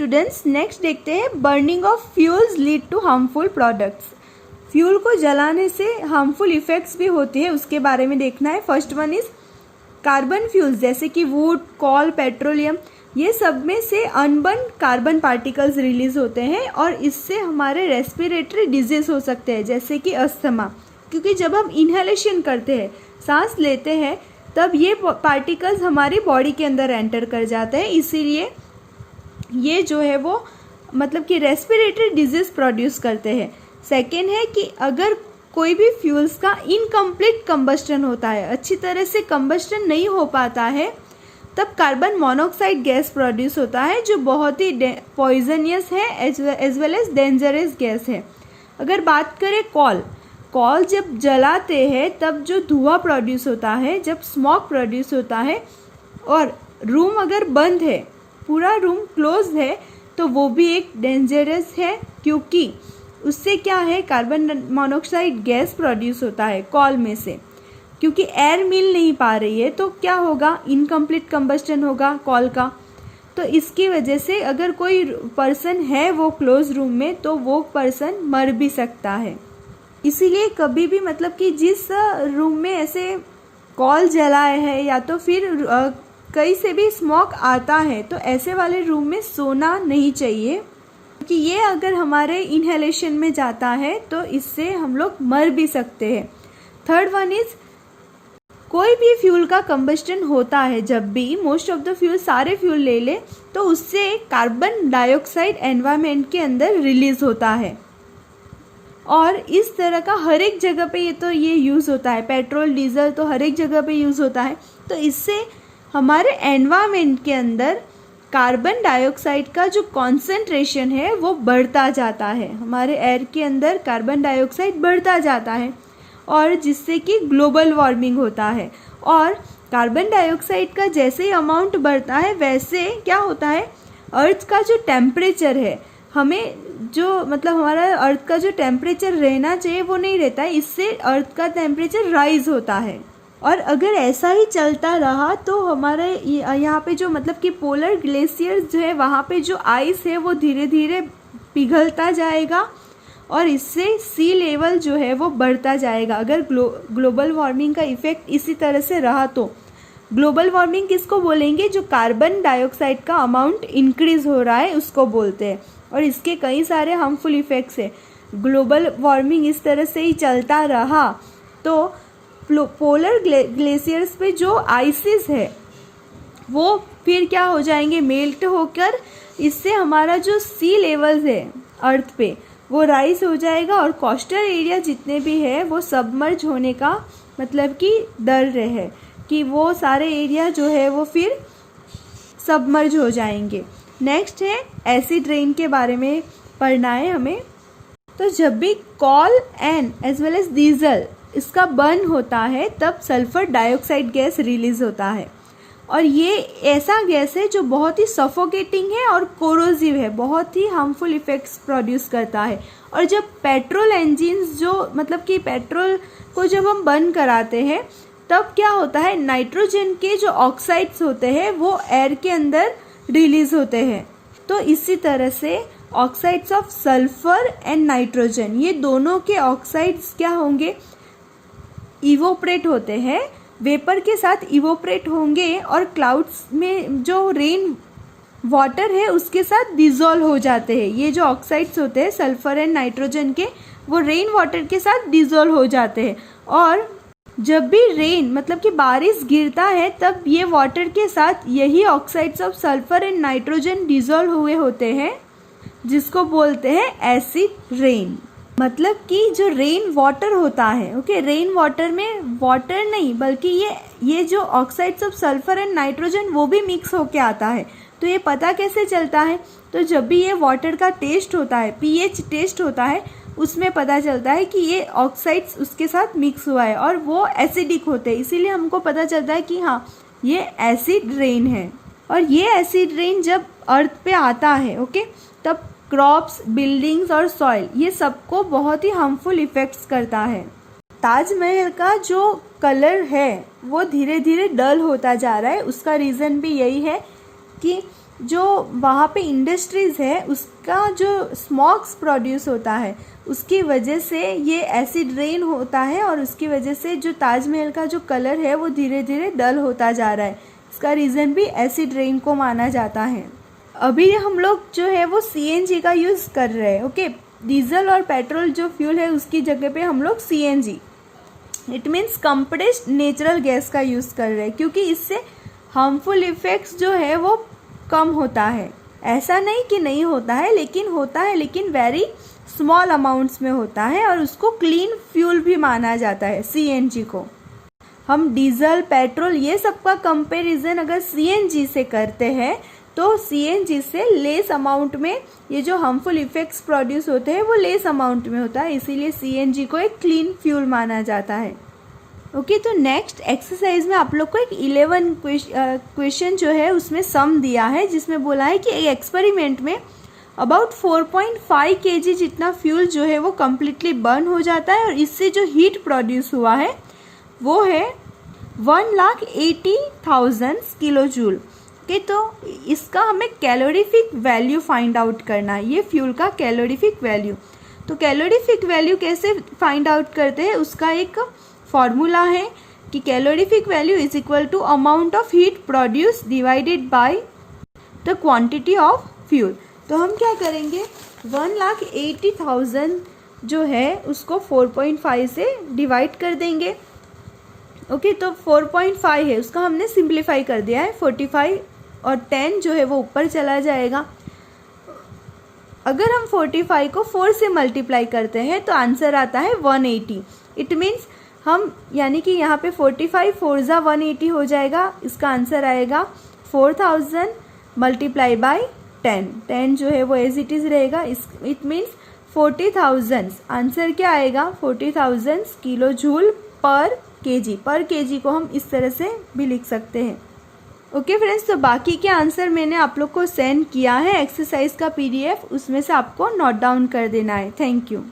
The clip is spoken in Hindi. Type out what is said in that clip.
स्टूडेंट्स नेक्स्ट देखते हैं burning of fuels lead to harmful products. Fuel को जलाने से हार्मफुल इफेक्ट्स भी होती है, उसके बारे में देखना है। First one is carbon fuels, जैसे कि वुड, कॉल, पेट्रोलियम, ये सब में से अनबर्न कार्बन पार्टिकल्स रिलीज होते हैं और इससे हमारे रेस्पिरेटरी डिजीज हो सकते हैं, जैसे कि अस्थमा, क्योंकि जब हम इनहेलेशन करते हैं, सांस लेते हैं, तब ये पार्टिकल्स हमारी बॉडी के अंदर एंटर कर जाते हैं, इसीलिए ये जो है वो मतलब कि रेस्पिरेटरी डिजीज प्रोड्यूस करते हैं। सेकेंड है कि अगर कोई भी फ्यूल्स का इनकम्प्लीट कंबस्टन होता है, अच्छी तरह से कंबस्टन नहीं हो पाता है, तब कार्बन मोनोऑक्साइड गैस प्रोड्यूस होता है, जो बहुत ही पॉइजनियस है as well as dangerous gas है। अगर बात करें कॉल जब जलाते हैं तब जो धुआं प्रोड्यूस होता है, जब स्मोक प्रोड्यूस होता है, और रूम अगर बंद है, पूरा रूम क्लोज है, तो वो भी एक डेंजरस है, क्योंकि उससे क्या है, कार्बन मोनोऑक्साइड गैस प्रोड्यूस होता है कॉल में से, क्योंकि एयर मिल नहीं पा रही है, तो क्या होगा, इनकम्प्लीट कंबस्टन होगा कॉल का। तो इसकी वजह से अगर कोई पर्सन है वो क्लोज रूम में, तो वो पर्सन मर भी सकता है। इसीलिए कभी भी मतलब कि जिस रूम में ऐसे कॉल जलाए है या तो फिर कहीं से भी स्मोक आता है, तो ऐसे वाले रूम में सोना नहीं चाहिए, क्योंकि ये अगर हमारे इनहेलेशन में जाता है तो इससे हम लोग मर भी सकते हैं। थर्ड वन इज कोई भी फ्यूल का कंबस्टन होता है, जब भी मोस्ट ऑफ द फ्यूल, सारे फ्यूल ले ले, तो उससे कार्बन डाइऑक्साइड एनवायरनमेंट के अंदर रिलीज होता है, और इस तरह का हर एक जगह पे ये यूज़ होता है। पेट्रोल, डीजल तो हर एक जगह पे यूज़ होता है, तो इससे हमारे एनवायरनमेंट के अंदर कार्बन डाइऑक्साइड का जो कॉन्सेंट्रेशन है वो बढ़ता जाता है, हमारे एयर के अंदर कार्बन डाइऑक्साइड बढ़ता जाता है, और जिससे कि ग्लोबल वार्मिंग होता है। और कार्बन डाइऑक्साइड का जैसे ही अमाउंट बढ़ता है, वैसे क्या होता है, अर्थ का जो टेम्परेचर है, हमें जो मतलब हमारा अर्थ का जो टेम्परेचर रहना चाहिए वो नहीं रहता है, इससे अर्थ का टेम्परेचर राइज होता है। और अगर ऐसा ही चलता रहा तो हमारे यहाँ पे जो मतलब कि पोलर ग्लेशियर्स जो है, वहाँ पे जो आइस है वो धीरे धीरे पिघलता जाएगा, और इससे सी लेवल जो है वो बढ़ता जाएगा। अगर ग्लोबल वार्मिंग का इफेक्ट इसी तरह से रहा तो ग्लोबल वार्मिंग किसको बोलेंगे, जो कार्बन डाइऑक्साइड का अमाउंट इंक्रीज हो रहा है उसको बोलते हैं, और इसके कई सारे हार्मफुल इफेक्ट्स है। ग्लोबल वार्मिंग इस तरह से ही चलता रहा तो पोलर ग्लेशियर्स पे जो आइसेस है वो फिर क्या हो जाएंगे, मेल्ट होकर, इससे हमारा जो सी लेवल्स है अर्थ पे वो राइज हो जाएगा, और कोस्टल एरिया जितने भी है वो सबमर्ज होने का मतलब कि डर रहे कि वो सारे एरिया जो है वो फिर सबमर्ज हो जाएंगे। नेक्स्ट है एसिड रेन के बारे में पढ़ना है हमें। तो जब भी coal and as well as diesel इसका बर्न होता है, तब सल्फर डाइऑक्साइड गैस रिलीज होता है, और ये ऐसा गैस है जो बहुत ही सफोकेटिंग है और कोरोसिव है, बहुत ही हार्मफुल इफेक्ट्स प्रोड्यूस करता है। और जब पेट्रोल इंजिन्स जो मतलब कि पेट्रोल को जब हम बर्न कराते हैं, तब क्या होता है, नाइट्रोजन के जो ऑक्साइड्स होते हैं वो एयर के अंदर रिलीज होते हैं। तो इसी तरह से oxides of sulphur and nitrogen, ये दोनों के ऑक्साइड्स क्या होंगे, इवोपरेट होते हैं, वेपर के साथ इवोपरेट होंगे, और क्लाउड्स में जो रेन वाटर है उसके साथ डिजोल्व हो जाते हैं। ये जो ऑक्साइड्स होते हैं सल्फर एंड नाइट्रोजन के, वो रेन वाटर के साथ डिजोल्व हो जाते हैं, और जब भी रेन मतलब कि बारिश गिरता है, तब ये वाटर के साथ यही oxides of sulphur and nitrogen dissolve हुए होते हैं, जिसको बोलते हैं एसिड रेन। मतलब कि जो रेन वाटर होता है, ओके, रेन वाटर में वाटर नहीं बल्कि ये जो oxides of sulphur and nitrogen वो भी मिक्स होके आता है। तो ये पता कैसे चलता है, तो जब भी ये वाटर का टेस्ट होता है, पीएच टेस्ट होता है, उसमें पता चलता है कि ये ऑक्साइड्स उसके साथ मिक्स हुआ है और वो एसिडिक होते हैं, इसीलिए हमको पता चलता है कि हाँ ये एसिड रेन है। और ये एसिड रेन जब अर्थ पे आता है, ओके, तब क्रॉप्स, बिल्डिंग्स और सॉइल, ये सबको बहुत ही हार्मफुल इफेक्ट्स करता है। ताजमहल का जो कलर है वो धीरे धीरे डल होता जा रहा है, उसका रीज़न भी यही है कि जो वहाँ पे इंडस्ट्रीज़ है उसका जो स्मॉग्स प्रोड्यूस होता है उसकी वजह से ये एसिड रेन होता है और उसकी वजह से जो ताजमहल का जो कलर है वो धीरे धीरे डल होता जा रहा है। इसका रीज़न भी एसिड रेन को माना जाता है। अभी हम लोग जो है वो CNG का यूज़ कर रहे हैं। ओके, डीजल और पेट्रोल जो फ्यूल है उसकी जगह पे हम लोग CNG, it means compressed natural gas का यूज़ कर रहे हैं, क्योंकि इससे हार्मफुल इफ़ेक्ट्स जो है वो कम होता है। ऐसा नहीं कि नहीं होता है, लेकिन होता है, लेकिन वेरी स्मॉल अमाउंट्स में होता है और उसको क्लीन फ्यूल भी माना जाता है CNG को। हम डीजल पेट्रोल ये सब का कंपैरिजन अगर CNG से करते हैं तो CNG से लेस अमाउंट में ये जो हार्मफुल इफ़ेक्ट्स प्रोड्यूस होते हैं वो लेस अमाउंट में होता है, इसीलिए CNG को एक क्लीन फ्यूल माना जाता है। ओके, तो नेक्स्ट एक्सरसाइज में आप लोग को एक 11 क्वेश्चन जो है उसमें सम दिया है, जिसमें बोला है कि एक एक्सपेरिमेंट में अबाउट 4.5 kg जितना फ्यूल जो है वो कम्प्लीटली बर्न हो जाता है और इससे जो हीट प्रोड्यूस हुआ है वो है 1,80,000 किलो जूल। ओके, तो इसका हमें कैलोरीफिक वैल्यू फाइंड आउट करना है, ये फ्यूल का कैलोरीफिक वैल्यू। तो कैलोरीफिक वैल्यू कैसे फाइंड आउट करते हैं, उसका एक फॉर्मूला है कि calorific value is equal to amount of heat produce divided by the quantity of fuel. तो हम क्या करेंगे, 1,80,000 जो है उसको 4.5 से डिवाइड कर देंगे। ओके, तो 4.5 है उसका हमने सिंप्लीफाई कर दिया है, 45 और 10 जो है वो ऊपर चला जाएगा। अगर हम 45 को 4 से मल्टीप्लाई करते हैं तो आंसर आता है 180। इट मीन्स हम यानी कि यहाँ पे 45 4 ज़ा 180 हो जाएगा, इसका आंसर आएगा 4000 मल्टीप्लाई बाय 10 जो है वो एज इट इज़ रहेगा। इट मीन्स 40,000, आंसर क्या आएगा 40,000 किलो जूल पर केजी को हम इस तरह से भी लिख सकते हैं। ओके फ्रेंड्स, तो बाकी के आंसर मैंने आप लोग को सेंड किया है एक्सरसाइज का PDF, उसमें से आपको नोट डाउन कर देना है। Thank you.